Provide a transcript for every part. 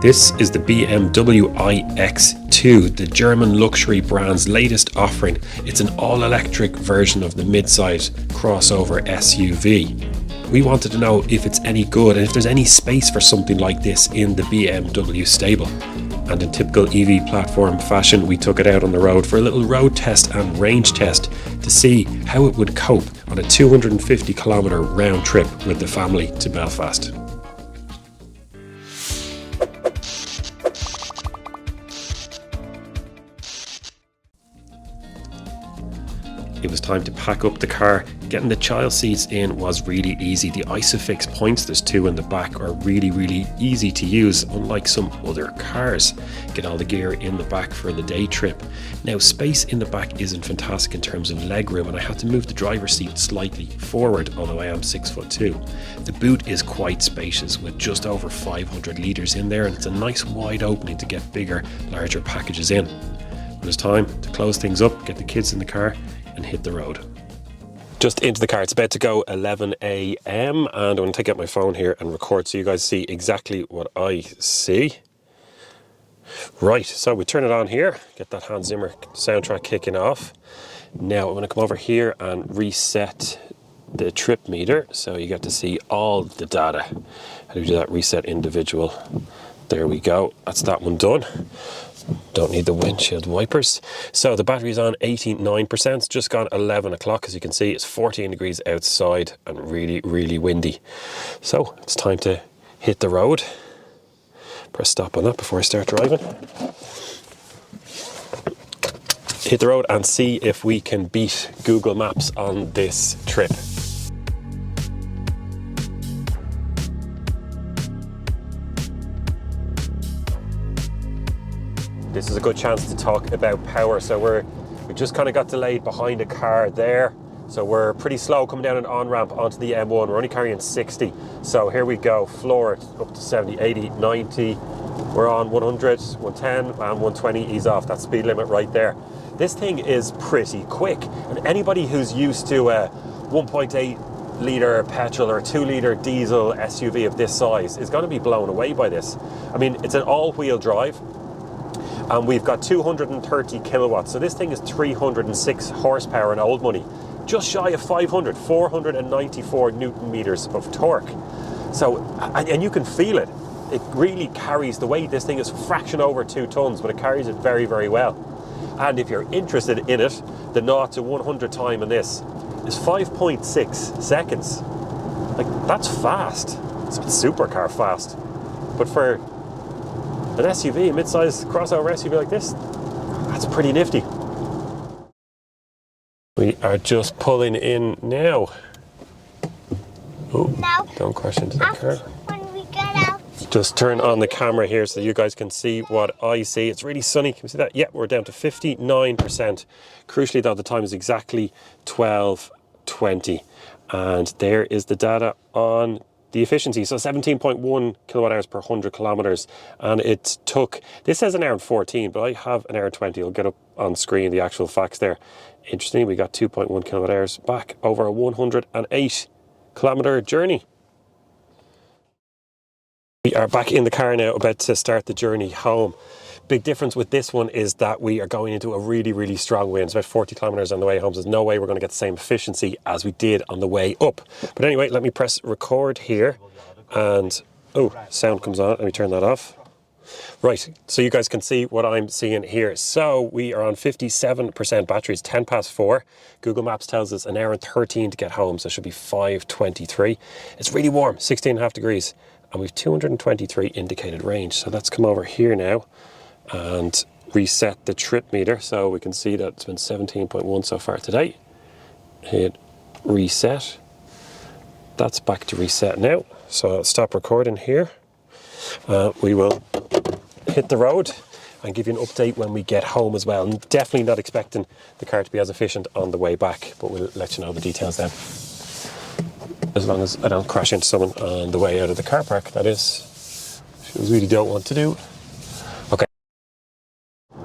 This is the BMW iX2, the German luxury brand's latest offering. It's an all-electric version of the mid-size crossover SUV. We wanted to know if it's any good and if there's any space for something like this in the BMW stable. And in typical EV platform fashion, we took it out on the road for a little road test and range test to see how it would cope on a 250-kilometre round trip with the family to Belfast. It was time to pack up the car. Getting the child seats in was really easy. The ISOFIX points, there's two in the back, are really easy to use, unlike some other cars. Get all the gear in the back for the day trip. Now, space in the back isn't fantastic in terms of legroom, and I had to move the driver's seat slightly forward, although I am 6'2". The boot is quite spacious with just over 500 litres in there, and it's a nice wide opening to get bigger, larger packages in. When it's time to close things up, get the kids in the car and hit the road. Just into the car. It's about to go 11 a.m. and I'm going to take out my phone here and record so you guys see exactly what I see. Right, so we turn it on here, get that Hans Zimmer soundtrack kicking off. Now I'm going to come over here and reset the trip meter so you get to see all the data. How do we do that? Reset individual. There we go. That's that one done. Don't need the windshield wipers. So the battery's on 89%. It's just gone 11 o'clock. As you can see, it's 14 degrees outside and really windy. So it's time to hit the road. Press stop on that before I start driving. Hit the road and see if we can beat Google Maps on this trip. This is a good chance to talk about power. So we just kind of got delayed behind a car there. So we're pretty slow coming down an on-ramp onto the M1. We're only carrying 60. So here we go, floor it up to 70, 80, 90. We're on 100, 110 and 120, ease off. That's speed limit right there. This thing is pretty quick. And anybody who's used to a 1.8 litre petrol or a 2 litre diesel SUV of this size is going to be blown away by this. I mean, it's an all-wheel drive. And we've got 230 kilowatts. So this thing is 306 horsepower in old money. Just shy of 500, 494 newton meters of torque. So, and you can feel it. It really carries the weight. This thing is a fraction over 2 tons, but it carries it very well. And if you're interested in it, the 0 to 100 time in this is 5.6 seconds. Like, that's fast. It's supercar fast. But for an SUV, a mid-sized crossover SUV like this, that's pretty nifty. We are just pulling in now. Oh, now, don't crash into the car. When we get out. Just turn on the camera here so you guys can see what I see. It's really sunny. Can you see that? Yeah, we're down to 59%. Crucially though, the time is exactly 12:20. And there is the data on the efficiency. So 17.1 kilowatt hours per 100 kilometers. And it took, this says an hour and 14, but I have an hour and 20. I'll get up on screen the actual facts there. Interesting, we got 2.1 kilowatt hours back over a 108 kilometer journey. We are back in the car now, about to start the journey home. Big difference with this one is that we are going into a really strong wind. It's about 40 kilometers on the way home. So there's no way we're going to get the same efficiency as we did on the way up. But anyway, let me press record here and, oh, sound comes on. Let me turn that off. Right, so you guys can see what I'm seeing here. So we are on 57% batteries, 10 past 4. Google Maps tells us an hour and 13 to get home, so it should be 5:23. It's really warm, 16.5 degrees. And we've 223 indicated range. So let's come over here now and reset the trip meter. So we can see that it's been 17.1 so far today. Hit reset. That's back to reset now. So I'll stop recording here. We will hit the road and give you an update when we get home as well. I'm definitely not expecting the car to be as efficient on the way back, but we'll let you know the details then. As long as I don't crash into someone on the way out of the car park, that is, which I really don't want to do. Okay.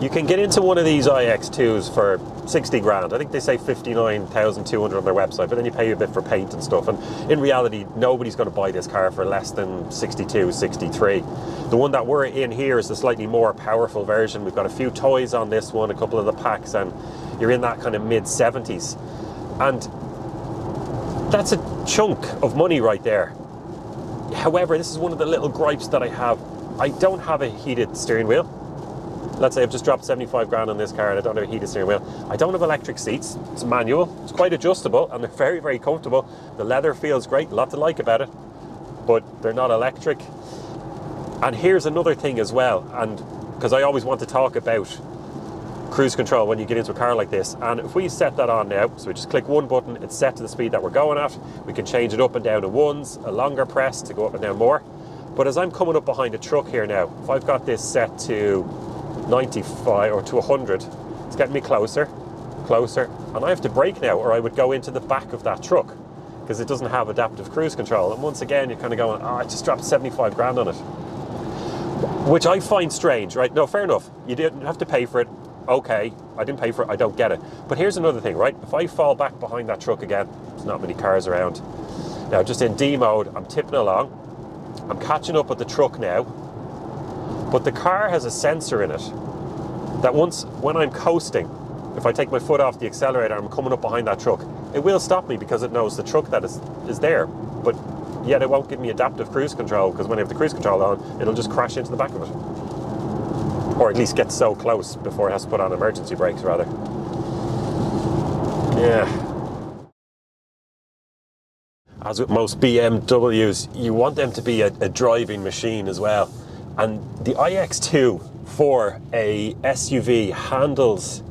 You can get into one of these iX2s for 60 grand. I think they say 59,200 on their website, but then you pay a bit for paint and stuff. And in reality, nobody's going to buy this car for less than 62, 63. The one that we're in here is the slightly more powerful version. We've got a few toys on this one, a couple of the packs, and you're in that kind of mid 70s. And that's a chunk of money right there. However, this is one of the little gripes that I have. I don't have a heated steering wheel. Let's say I've just dropped 75 grand on this car and I don't have a heated steering wheel. I don't have electric seats. It's manual. It's quite adjustable and they're very, very comfortable. The leather feels great. A lot to like about it. But they're not electric. And here's another thing as well. And because I always want to talk about cruise control when you get into a car like this. And if we set that on now, so we just click one button, it's set to the speed that we're going at. We can change it up and down to ones, a longer press to go up and down more. But as I'm coming up behind a truck here now, if I've got this set to 95 or to 100, it's getting me closer, and I have to brake now or I would go into the back of that truck because it doesn't have adaptive cruise control. And once again, you're kind of going, I just dropped 75 grand on it, which I find strange, right? No, fair enough. You didn't have to pay for it. Okay, I didn't pay for it, I don't get it. But here's another thing, right? If I fall back behind that truck again, there's not many cars around. Now, just in D mode, I'm tipping along. I'm catching up with the truck now. But the car has a sensor in it that when I'm coasting, if I take my foot off the accelerator, I'm coming up behind that truck, it will stop me because it knows the truck that is there. But yet it won't give me adaptive cruise control because when I have the cruise control on, it'll just crash into the back of it. Or at least get so close before it has to put on emergency brakes, rather. Yeah. As with most BMWs, you want them to be a driving machine as well. And the iX2 for a SUV handles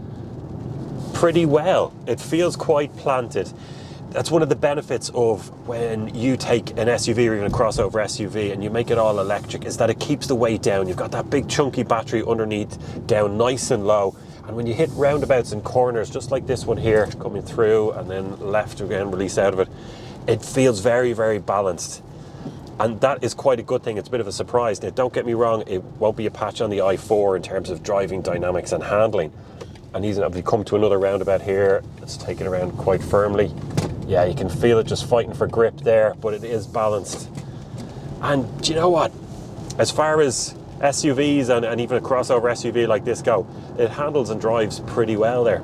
pretty well. It feels quite planted. That's one of the benefits of when you take an SUV or even a crossover SUV and you make it all electric, is that it keeps the weight down. You've got that big chunky battery underneath, down nice and low. And when you hit roundabouts and corners, just like this one here, coming through and then left again, release out of it, it feels very, very balanced. And that is quite a good thing. It's a bit of a surprise. Now, don't get me wrong, it won't be a patch on the i4 in terms of driving dynamics and handling. And if you come to another roundabout here, it's taken around quite firmly. Yeah, you can feel it just fighting for grip there, but it is balanced. And do you know what? As far as SUVs and even a crossover SUV like this go, it handles and drives pretty well there.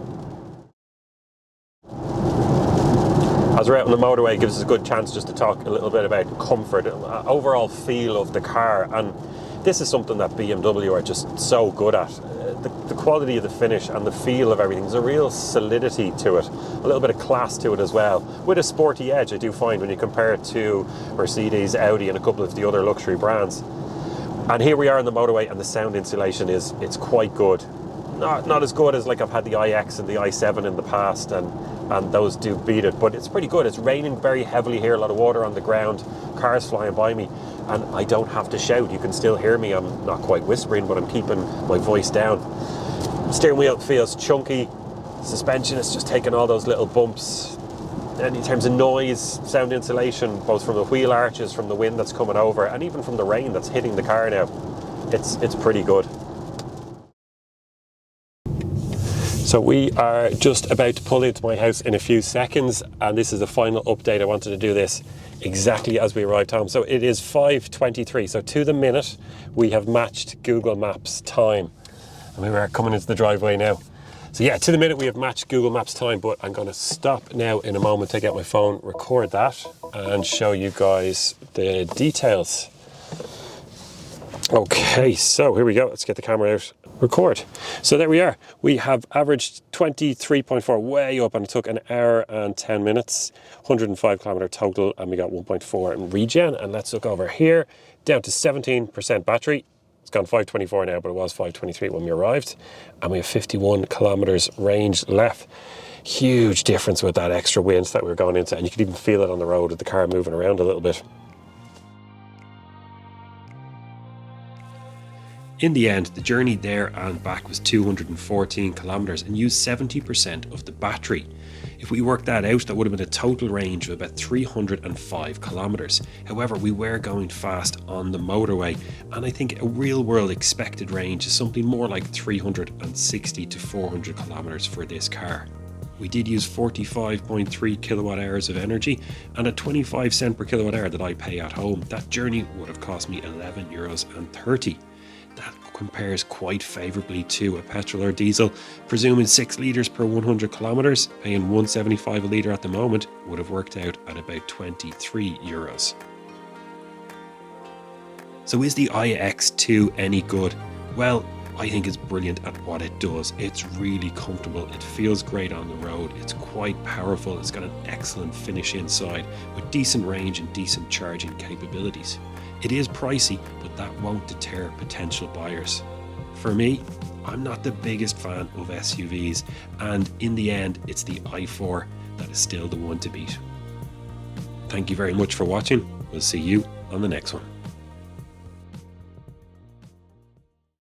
As we're out on the motorway, it gives us a good chance just to talk a little bit about comfort, overall feel of the car. And this is something that BMW are just so good at. The quality of the finish and the feel of everything. There's a real solidity to it, a little bit of class to it as well, with a sporty edge, I do find, when you compare it to Mercedes, Audi and a couple of the other luxury brands. And here we are on the motorway, and the sound insulation it's quite good. Not as good as like I've had the iX and the i7 in the past, and those do beat it, but it's pretty good. It's raining very heavily here, a lot of water on the ground, cars flying by me, and I don't have to shout. You can still hear me. I'm not quite whispering, but I'm keeping my voice down. Steering wheel feels chunky. Suspension is just taking all those little bumps. And in terms of noise, sound insulation, both from the wheel arches, from the wind that's coming over, and even from the rain that's hitting the car now, it's pretty good. So we are just about to pull into my house in a few seconds, and this is the final update. I wanted to do this exactly as we arrived home. So it is 5:23, so to the minute we have matched Google Maps time. And we are coming into the driveway now. So yeah, to the minute we have matched Google Maps time, but I'm going to stop now in a moment, take out my phone, record that, and show you guys the details. Okay, so here we go. Let's get the camera out. Record. So there we are. We have averaged 23.4, way up, and it took an hour and 10 minutes, 105 kilometer total, and we got 1.4 in regen. And let's look over here, down to 17% battery. It's gone 524 now, but it was 523 when we arrived. And we have 51 kilometers range left. Huge difference with that extra wind that we were going into, and you could even feel it on the road with the car moving around a little bit. In the end, the journey there and back was 214 kilometers and used 70% of the battery. If we work that out, that would have been a total range of about 305 kilometers. However, we were going fast on the motorway, and I think a real world expected range is something more like 360 to 400 kilometers for this car. We did use 45.3 kilowatt hours of energy, and at 25 cent per kilowatt hour that I pay at home, that journey would have cost me €11.30. That compares quite favourably to a petrol or diesel. Presuming 6 litres per 100 kilometres, paying €1.75 a litre at the moment, would have worked out at about €23. So is the iX2 any good? Well, I think it's brilliant at what it does. It's really comfortable, it feels great on the road, it's quite powerful, it's got an excellent finish inside with decent range and decent charging capabilities. It is pricey, but that won't deter potential buyers. For me, I'm not the biggest fan of SUVs, and in the end, it's the i4 that is still the one to beat. Thank you very much for watching. We'll see you on the next one.